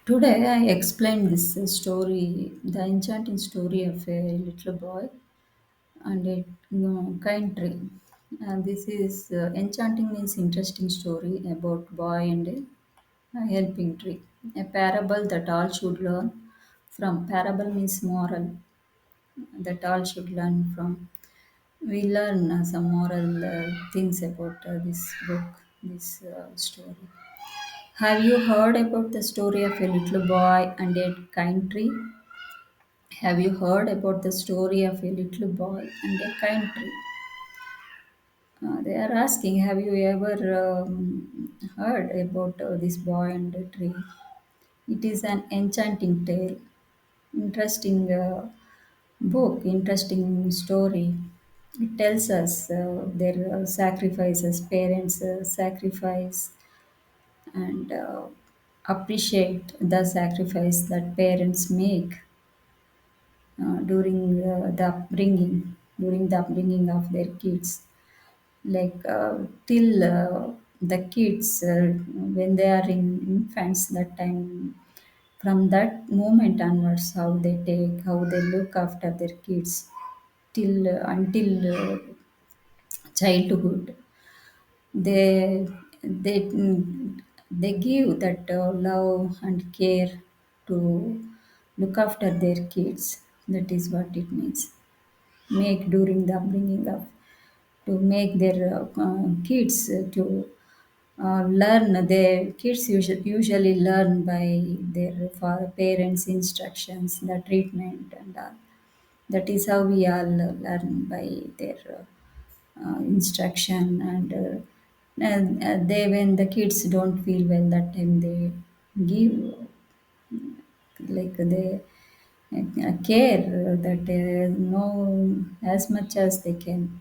Today I explained this story, the enchanting story of a little boy and a kind tree. And this is enchanting means interesting story about boy and a helping tree. A parable that all should learn from. Parable means moral that all should learn from. We learn some moral things about this book, this story. Have you heard about the story of a little boy and a kind tree? Have you heard about the story of a little boy and a kind tree? They are asking, have you ever heard about this boy and the tree? It is an enchanting tale, interesting book, interesting story. It tells us their sacrifices, parents' sacrifice, and appreciate the sacrifice that parents make during the upbringing of their kids. Like till the kids, when they are in infants, that time, from that moment onwards, how they look after their kids till until childhood. They they give that love and care to look after their kids. That is what it means. Make during the upbringing of, to make their kids to learn. Their kids usually learn by their parents instructions, the treatment and all. That is how we all learn, by their instruction. And they, when the kids don't feel well, that time they give, like they care, that know as much as they can.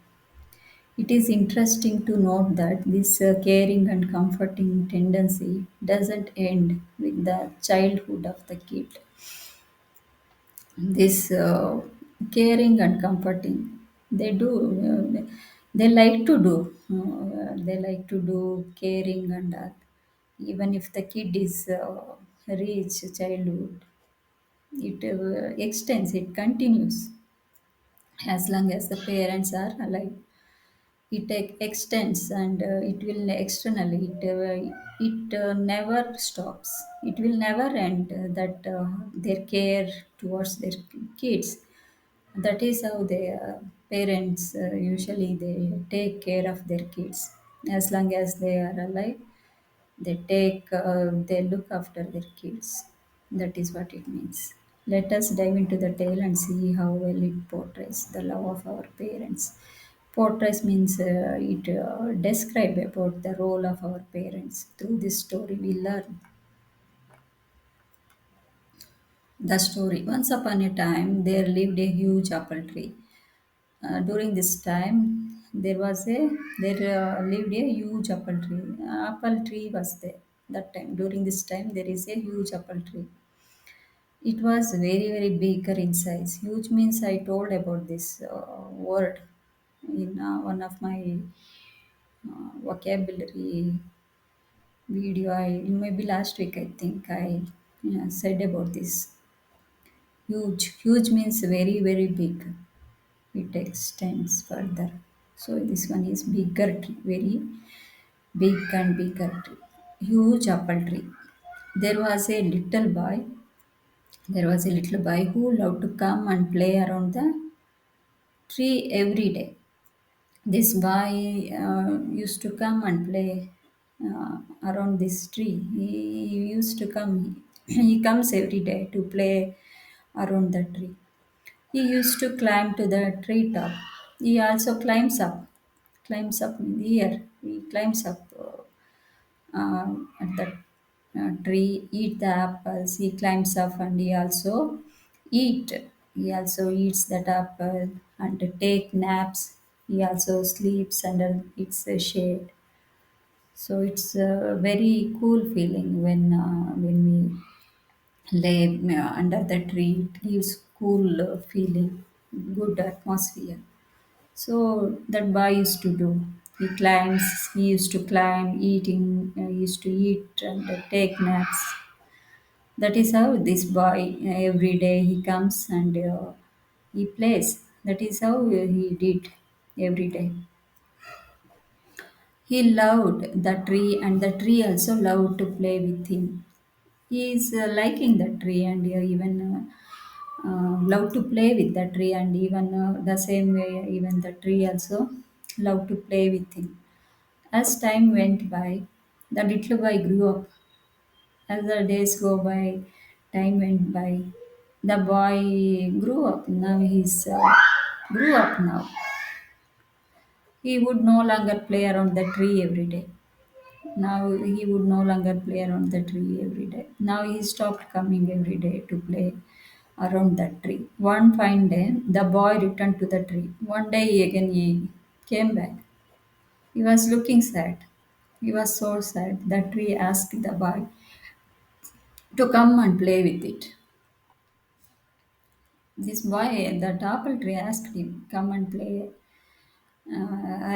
It is interesting to note that this caring and comforting tendency doesn't end with the childhood of the kid. This caring and comforting, they do, they like to do, they like to do caring and even if the kid is reach childhood, it extends, it continues as long as the parents are alive. It extends, and it will externally, it never stops, it will never end, that their care towards their kids. That is how their parents usually they take care of their kids. As long as they are alive, they look after their kids. That is what it means. Let us dive into the tale and see how well it portrays the love of our parents. Portrays means it describe about the role of our parents. Through this story we learn the story. Once upon a time there lived a huge apple tree. During this time, there lived a huge apple tree. Apple tree was there. That time, during this time, there is a huge apple tree. It was very very bigger in size. Huge means I told about this word in one of my vocabulary video. I maybe last week I think I said about this. Huge means very very big. It extends further. So this one is bigger tree, very big and bigger tree, huge apple tree. There was a little boy. There was a little boy who loved to come and play around the tree every day. This boy used to come and play around this tree. He used to come. He comes every day to play around the tree. He used to climb to the tree top. He also climbs up here. He climbs up at the tree, eat the apples. He climbs up and he also eat. He also eats that apple and take naps. He also sleeps under its shade. So it's a very cool feeling when we lay under the tree. It gives cool feeling, good atmosphere. So that boy used to do. He used to climb, eating, he used to eat and take naps. That is how this boy every day he comes and he plays. That is how he did every day. He loved the tree, and the tree also loved to play with him. He is liking the tree, and love to play with the tree, and even the same way, even the tree also love to play with him. As time went by, the little boy grew up. As the days go by, time went by. The boy grew up. Now he's grew up now. He would no longer play around the tree every day. Now he would no longer play around the tree every day. Now he stopped coming every day to play around that tree. One fine day, the boy returned to the tree. One day again he came back. He was looking sad. He was so sad. The tree asked the boy to come and play with it. This boy, the apple tree, asked him, "Come and play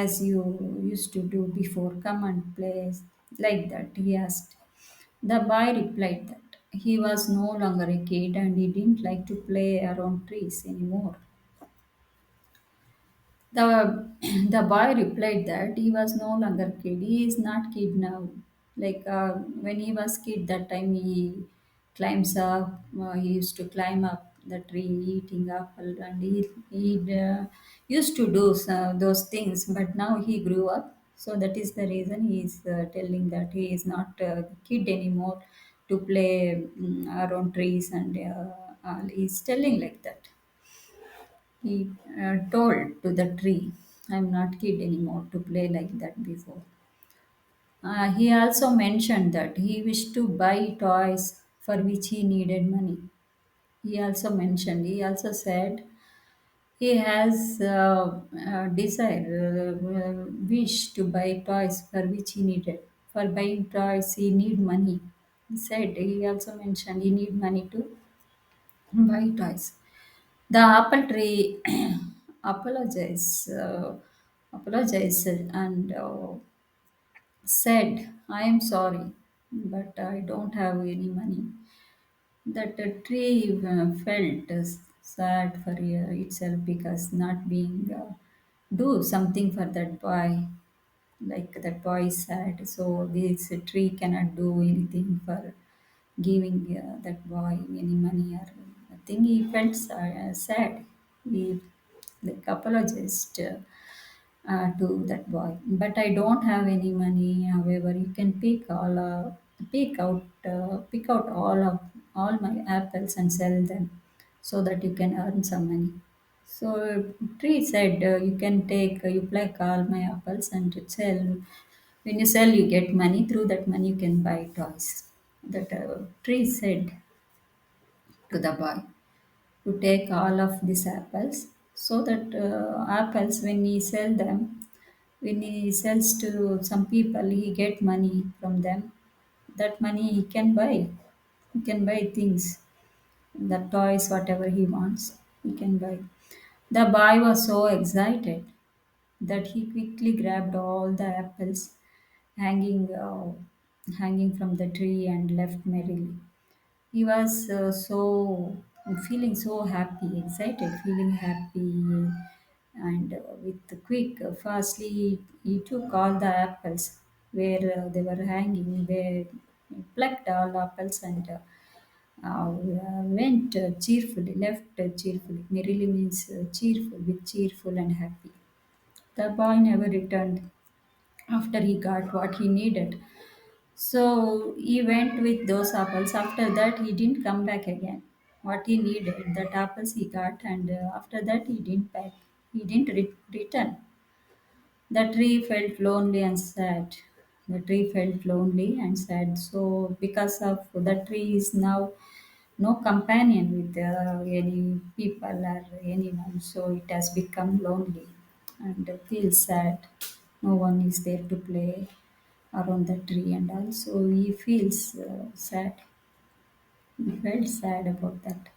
as you used to do before. Come and play like that," he asked. The boy replied that he was no longer a kid and he didn't like to play around trees anymore. The, the boy replied that he was no longer kid. He is not kid now. Like when he was kid, that time he climbs up. He used to climb up the tree, eating apple, and he used to do those things. But now he grew up, so that is the reason he is telling that he is not a kid anymore to play around trees, and he's telling like that. He told to the tree, "I'm not kid anymore to play like that before." He also mentioned that he wished to buy toys for which he needed money. He also said he has wish to buy toys for which he needed. For buying toys, he need money. He also mentioned he need money to buy toys. The apple tree apologized, apologized and said, "I am sorry, but I don't have any money." That tree felt sad for itself because not being do something for that boy, like that boy is sad. So this tree cannot do anything for giving that boy any money or nothing. He felt sad. He like apologized to that boy. But I don't have any money. However, you can pick out all my apples and sell them, so that you can earn some money. So tree said, "You can take, you pluck all my apples and sell. When you sell, you get money. Through that money, you can buy toys." That tree said to the boy to take all of these apples, so that apples, when he sell them, when he sells to some people, he get money from them. That money he can buy things, the toys, whatever he wants, he can buy. The boy was so excited that he quickly grabbed all the apples hanging hanging from the tree and left merrily. He was so feeling so happy, excited, feeling happy, and with the quick, fastly, he took all the apples where they were hanging. Where he plucked all the apples and went cheerfully, left cheerfully. Merrily means cheerful, with cheerful and happy. The boy never returned after he got what he needed. So he went with those apples. After that, he didn't come back again. What he needed, that apples he got, and after that, he didn't back. He didn't return. The tree felt lonely and sad. The tree felt lonely and sad. So because of the tree is now no companion with any people or anyone, so it has become lonely and feels sad. No one is there to play around the tree, and also he feels sad. He felt sad about that.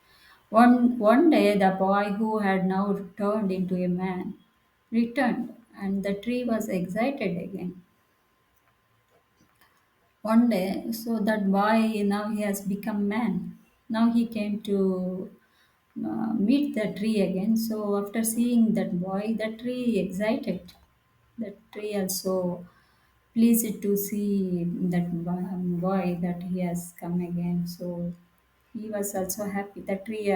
One day, the boy who had now turned into a man returned, and the tree was excited again. One day, so that boy now he has become man. Now he came to meet the tree again. So after seeing that boy, the tree excited. The tree also pleased to see that boy that he has come again. So he was also happy. The tree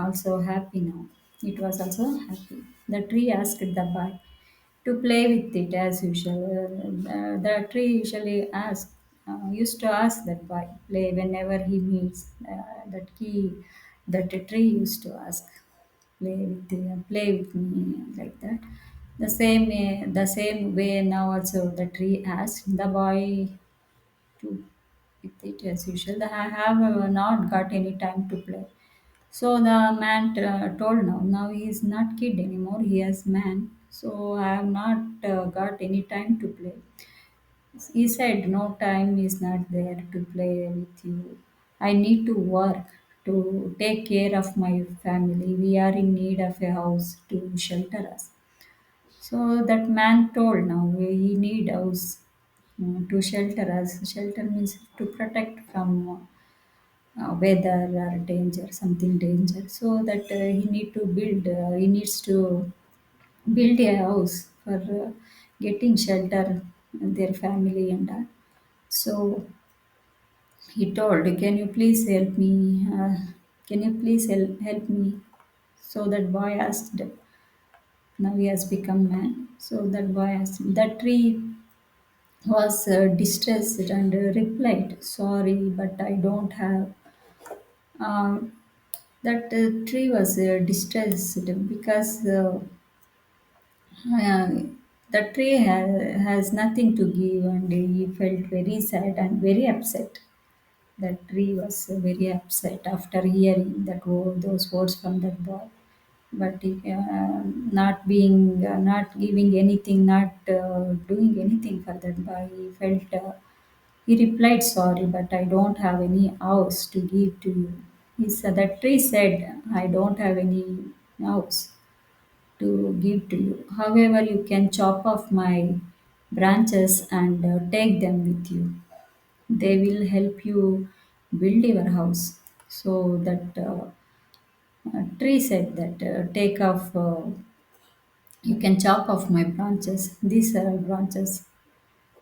also happy now. It was also happy. The tree asked the boy to play with it as usual. The tree usually used to ask that boy play whenever he meets that key. That the tree used to ask play with me like that. The same way now also the tree asked the boy to with it as usual. I have not got any time to play. So the man told now he is not kid anymore. He is man. So I have not got any time to play. He said, no time is not there to play with you. I need to work to take care of my family. We are in need of a house to shelter us. So that man told now we need house to shelter us. Shelter means to protect from weather or danger, something danger. So that he needs to build a house for getting shelter their family and all. So he told, "Can you please help me? Can you please help me?" So that boy asked. Now he has become man. So that boy asked. That tree was distressed and replied, "Sorry, but I don't have." Um, that tree was distressed because uh, the tree has nothing to give, and he felt very sad and very upset. The tree was very upset after hearing those words from that boy. But he, not giving anything, not doing anything for that boy, he felt. He replied, "Sorry, but I don't have any house to give to you." The tree said, "I don't have any house to give to you. However, you can chop off my branches and take them with you. They will help you build your house." So that tree said that take off, you can chop off my branches. These are branches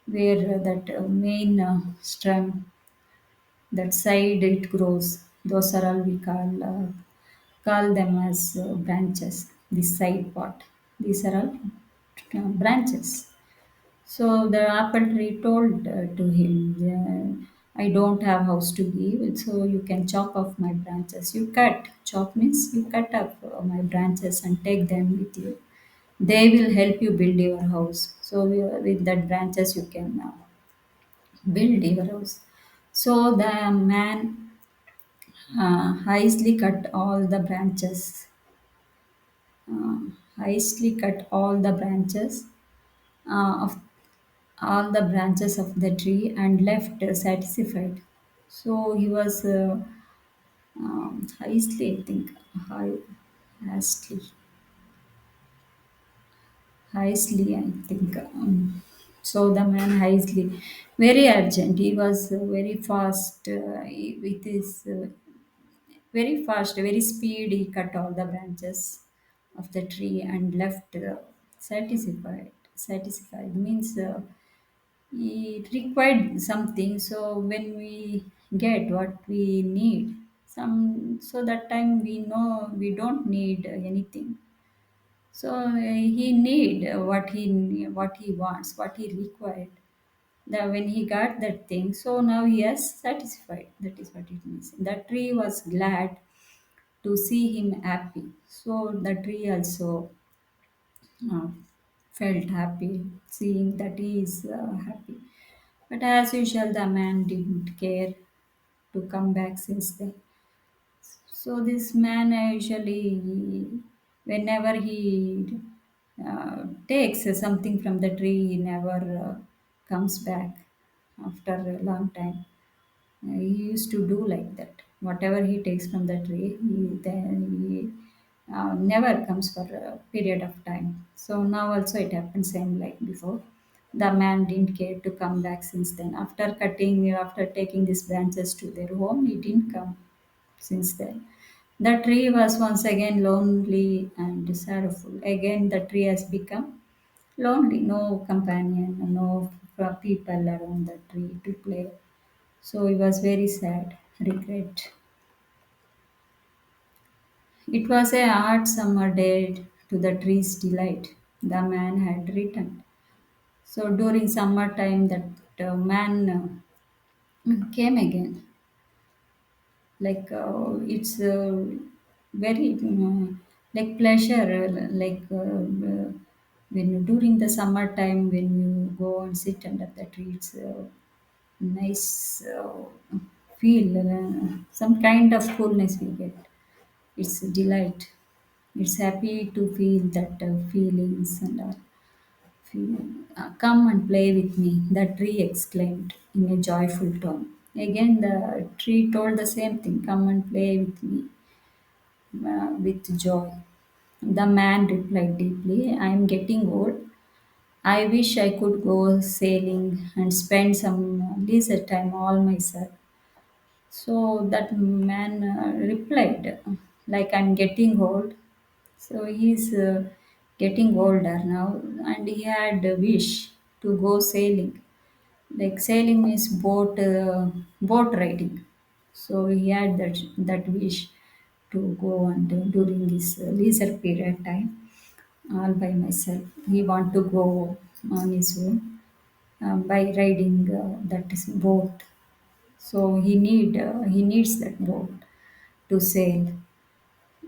where that main stem, that side it grows. Those are all we call them as branches. This side part. These are all branches. So the apple tree told to him, "I don't have house to give, so you can chop off my branches. You cut. Chop means you cut up my branches and take them with you. They will help you build your house. So with that branches you can build your house." So the man hastily cut all the branches, uh, hastily cut of all the branches of the tree and left satisfied. So he was hastily, I think, hi- hastily, hastily, I think. So the man hastily, very urgent. He was very fast with his very fast, very speed. He cut all the branches of the tree and left satisfied. Satisfied means. It required something, so when we get what we need, so that time we know we don't need anything. So he need what he wants, what he required. That when he got that thing, so now he is satisfied. That is what it means. The tree was glad to see him happy, so the tree also uh, felt happy seeing that he is happy. But as usual, the man didn't care to come back since then. So this man usually, whenever he takes something from the tree, he never comes back after a long time. He used to do like that. Whatever he takes from the tree, he never comes for a period of time. So now also it happens same like before. The man didn't care to come back since then. After taking these branches to their home, he didn't come since then. The tree was once again lonely and sorrowful. Again, the tree has become lonely, no companion, no people around the tree to play. So he was very sad, regret. It was a hot summer day to the tree's delight. The man had returned. So during summertime, that man came again. Like it's very like pleasure, when during the summertime when you go and sit under the tree, it's nice feel, some kind of coolness we get. It's a delight. It's happy to feel that feelings and come and play with me, the tree exclaimed in a joyful tone. Again, the tree told the same thing, come and play with me with joy. The man replied deeply, I am getting old. I wish I could go sailing and spend some leisure time all myself. So that man replied, like I'm getting old. So he's getting older now, and he had a wish to go sailing. Like sailing means boat riding. So he had that wish to go and during his leisure period time, all by myself. He want to go on his own by riding that is boat. So he needs that boat to sail.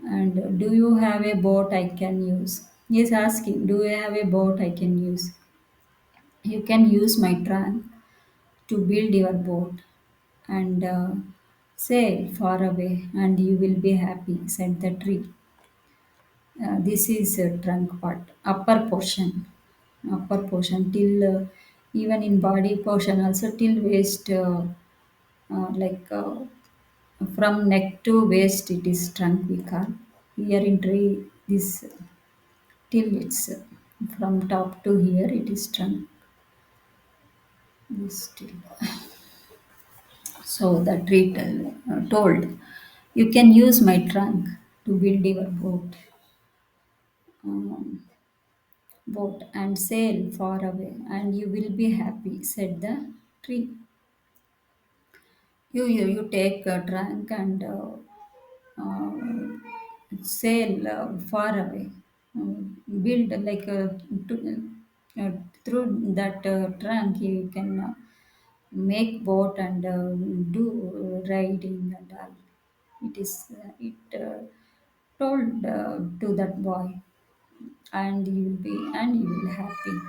And do you have a boat I can use? He's asking, do you have a boat I can use? You can use my trunk to build your boat and sail far away, and you will be happy, said the tree. This is a trunk part, upper portion till even in body portion also till waist, like from neck to waist, it is trunk we call. Here in tree, this till it's from top to here, it is trunk. This till. So the tree told, you can use my trunk to build your um, boat and sail far away, and you will be happy, said the tree. You take a trunk and sail far away. Build like uh, through that trunk, you can make boat and do riding and all. It told to that boy, and you will happy.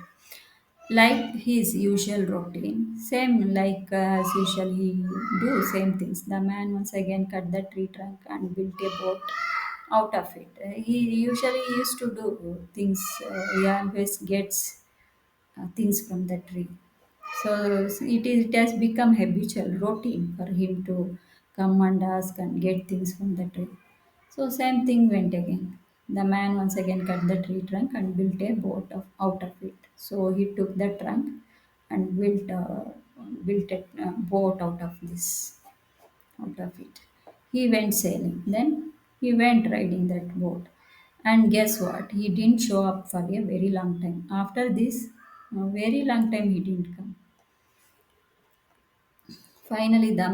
Like his usual routine, same like as usual, he do same things. The man once again cut the tree trunk and built a boat out of it. He usually used to do things. He always gets things from the tree. So it has become habitual routine for him to come and ask and get things from the tree. So same thing went again. The man once again cut the tree trunk and built a out of it. So he took the trunk and built a boat out of it. He went sailing. Then he went riding that boat. And guess what? He didn't show up for a very long time. After this, a very long time he didn't come. Finally, the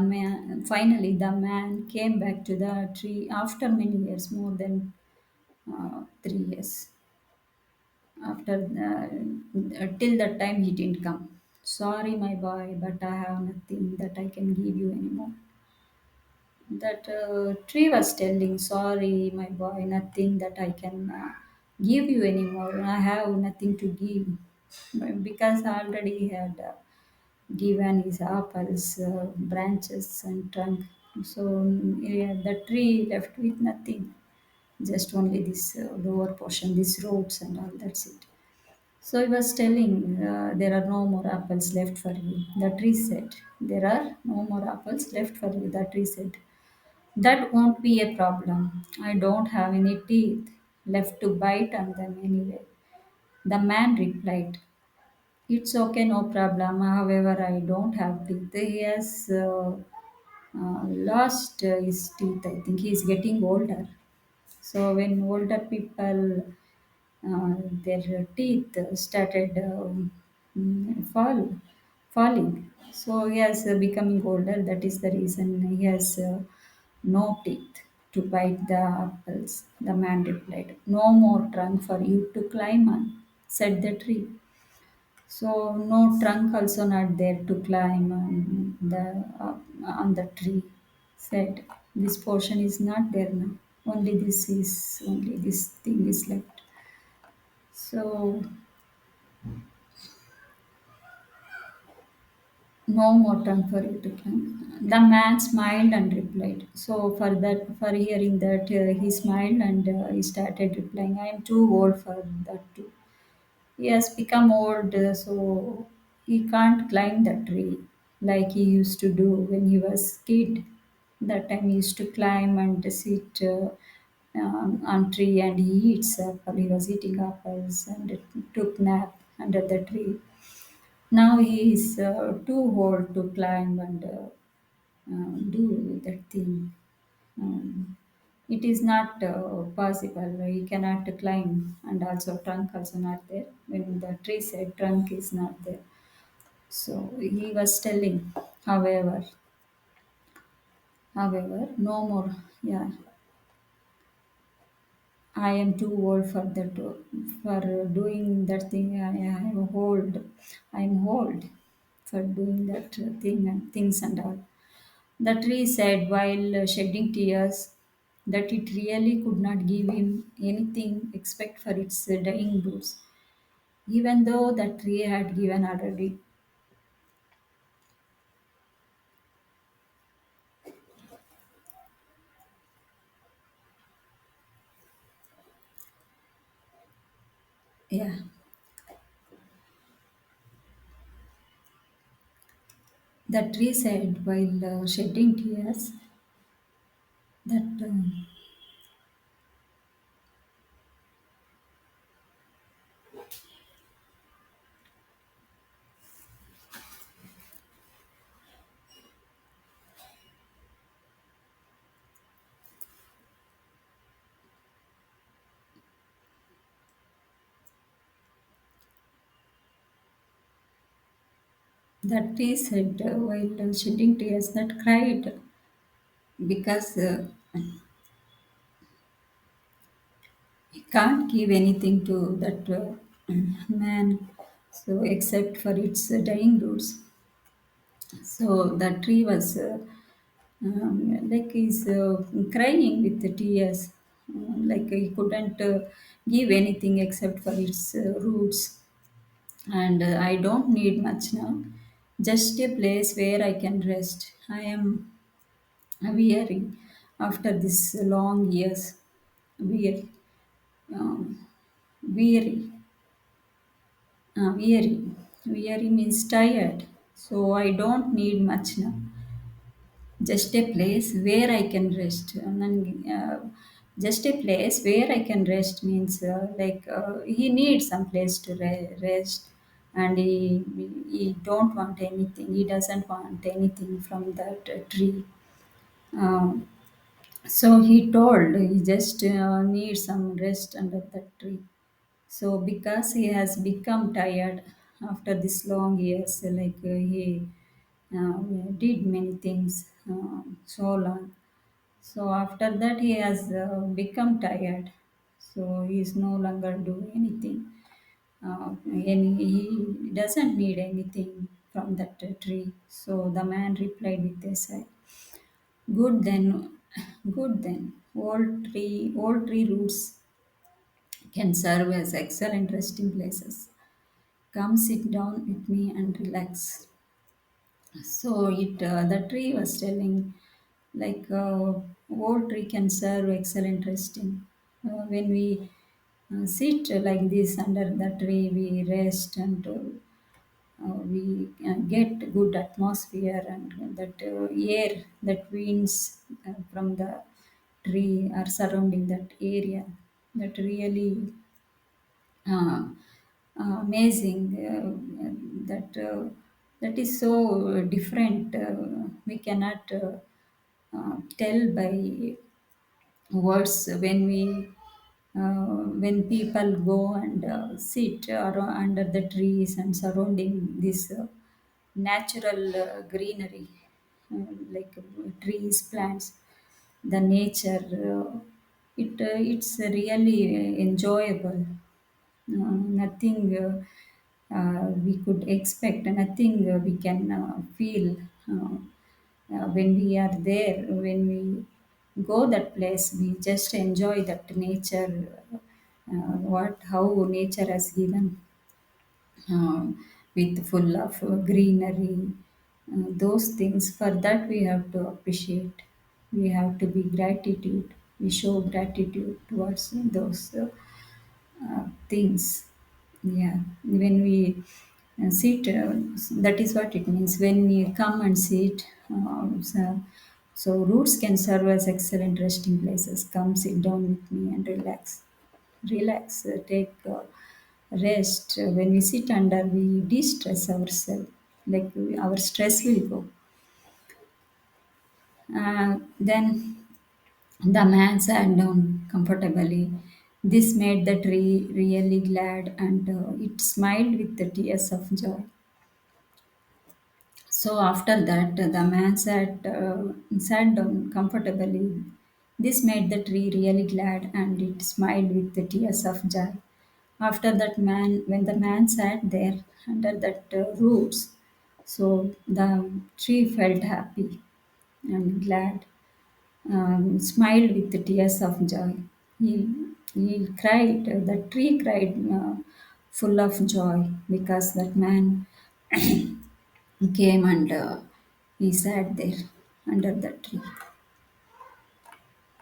man came back to the tree after many years, more than 3 years. After till that time, he didn't come. Sorry, my boy, but I have nothing that I can give you anymore. That tree was telling, sorry, my boy, nothing that I can give you anymore. I have nothing to give because I already had given his apples, branches, and trunk. So yeah, the tree left with nothing, just only this lower portion, these roots and all. That's it. So he was telling, there are no more apples left for you. The tree said, there are no more apples left for you. The tree said, that won't be a problem. I don't have any teeth left to bite on them anyway. The man replied, It's okay, no problem. However, I don't have teeth. He has lost his teeth. I think he's getting older. So when older people, their teeth started falling. So he has becoming older. That is the reason he has no teeth to bite the apples. The man replied, "No more trunk for you to climb on," said the tree. So no trunk also not there to climb on the tree. Said this portion is not there now. Only this thing is left. So no more trunk for you to climb. The man smiled and replied. So for hearing that, he smiled and he started replying. I am too old for that too. He has become old, so he can't climb the tree like he used to do when he was kid. That time he used to climb and sit on tree and he eats apple. He was eating apples and took nap under the tree. Now he is too old to climb and do that thing. Um, it is not possible. He cannot climb, and also trunk also not there. When the tree said trunk is not there, so he was telling. However, no more. Yeah, I am too old for that. For doing that thing, I am old. I am old for doing that thing and things and all. The tree said while shedding tears that it really could not give him anything except for its dying roots, even though the tree had given already. Yeah, the tree said while shedding tears that while shedding tears that cried because he can't give anything to that man, so except for its dying roots. So the tree was like he's crying with the tears, like he couldn't give anything except for its roots. And I don't need much now, just a place where I can rest. I am weary after this long years. Weary, um, weary, weary. Weary means tired. So I don't need much now, just a place where I can rest. And then, just a place where I can rest means he needs some place to rest, and he don't want anything. He doesn't want anything from that tree. Um, so he told he just needs some rest under that tree. So because he has become tired after this long years, he uh, did many things so long. So after that he has become tired. So he is no longer doing anything. He doesn't need anything from that tree. So the man replied with a sigh. Good then, good then. Old tree roots can serve as excellent resting places. Come sit down with me and relax. So the tree was telling old tree can serve excellent resting. When we sit like this under the tree, we rest and we get good atmosphere and that air that winds from the tree are surrounding that area that really uh, amazing. That is so different. We cannot tell by words when people go and sit under the trees and surrounding this natural greenery, like trees, plants, the nature. It's really enjoyable. Nothing we could expect, nothing we can feel when we are there. When we go that place, we just enjoy that nature, what how nature has given, with full of greenery. Those things, for that we have to appreciate. We have to be gratitude. We show gratitude towards those things. Yeah, when we sit, that is what it means. When we come and sit, so roots can serve as excellent resting places. Come sit down with me and relax. Relax, take rest. When we sit under, we de-stress ourselves. Like our stress will go. Then the man sat down comfortably. This made the tree really glad, and it smiled with the tears of joy. So after that, the man sat down comfortably. This made the tree really glad, and it smiled with the tears of joy. After that, when the man sat there under that roots, so the tree felt happy and glad, smiled with the tears of joy. He cried, the tree cried, full of joy, because that man came and he sat there under the tree.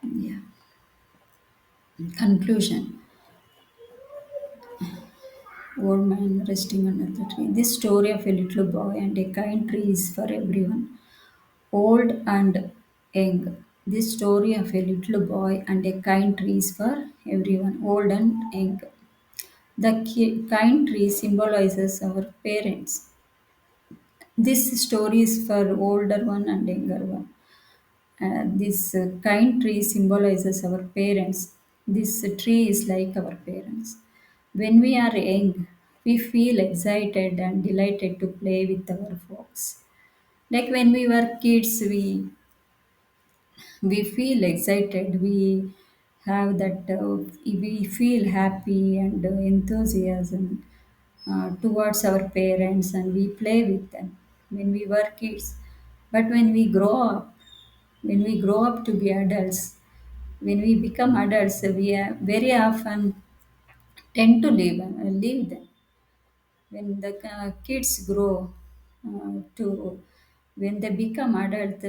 Yeah. Conclusion. Old man resting under the tree. This story of a little boy and a kind tree is for everyone, old and young. This story of a little boy and a kind tree is for everyone, old and young. The kind tree symbolizes our parents. This story is for older one and younger one. This kind tree symbolizes our parents. This tree is like our parents. When we are young, we feel excited and delighted to play with our folks. Like when we were kids, we feel excited. We have that. We feel happy and enthusiasm towards our parents, and we play with them when we were kids. But when we grow up to be adults, when we become adults, we very often tend to leave them. When the kids grow to when they become adult,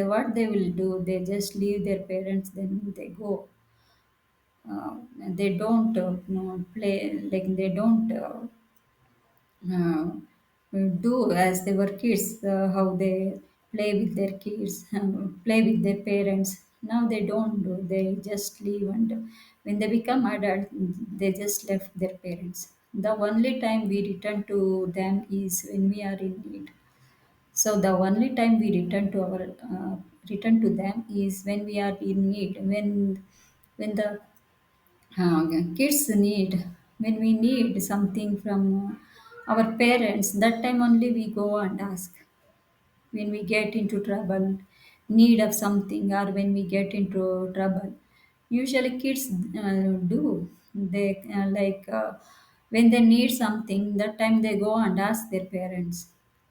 what they will do? They just leave their parents. Then they go. They don't play, like they don't uh, do as they were kids, how they play with their kids, play with their parents. Now they don't do, they just leave, and when they become adult, they just left their parents. The only time we return to them is when we are in need. So the only time we return to them is when we are in need, when the kids need, when we need something from our parents, that time only we go and ask. When we get into trouble, need of something, or when we get into trouble, usually kids do, they when they need something, that time they go and ask their parents,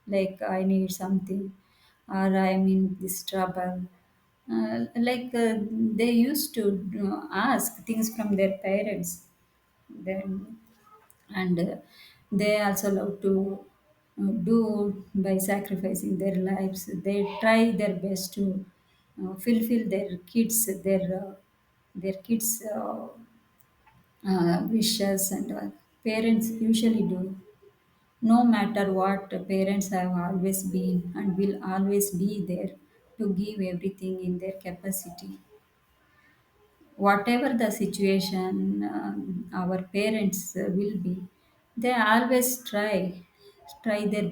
like I need something, or I'm in this trouble. They used to ask things from their parents then, and they also love to do by sacrificing their lives. They try their best to fulfill their kids wishes, and parents usually do. No matter what, parents have always been and will always be there to give everything in their capacity. whatever the situation our parents will be, they always try their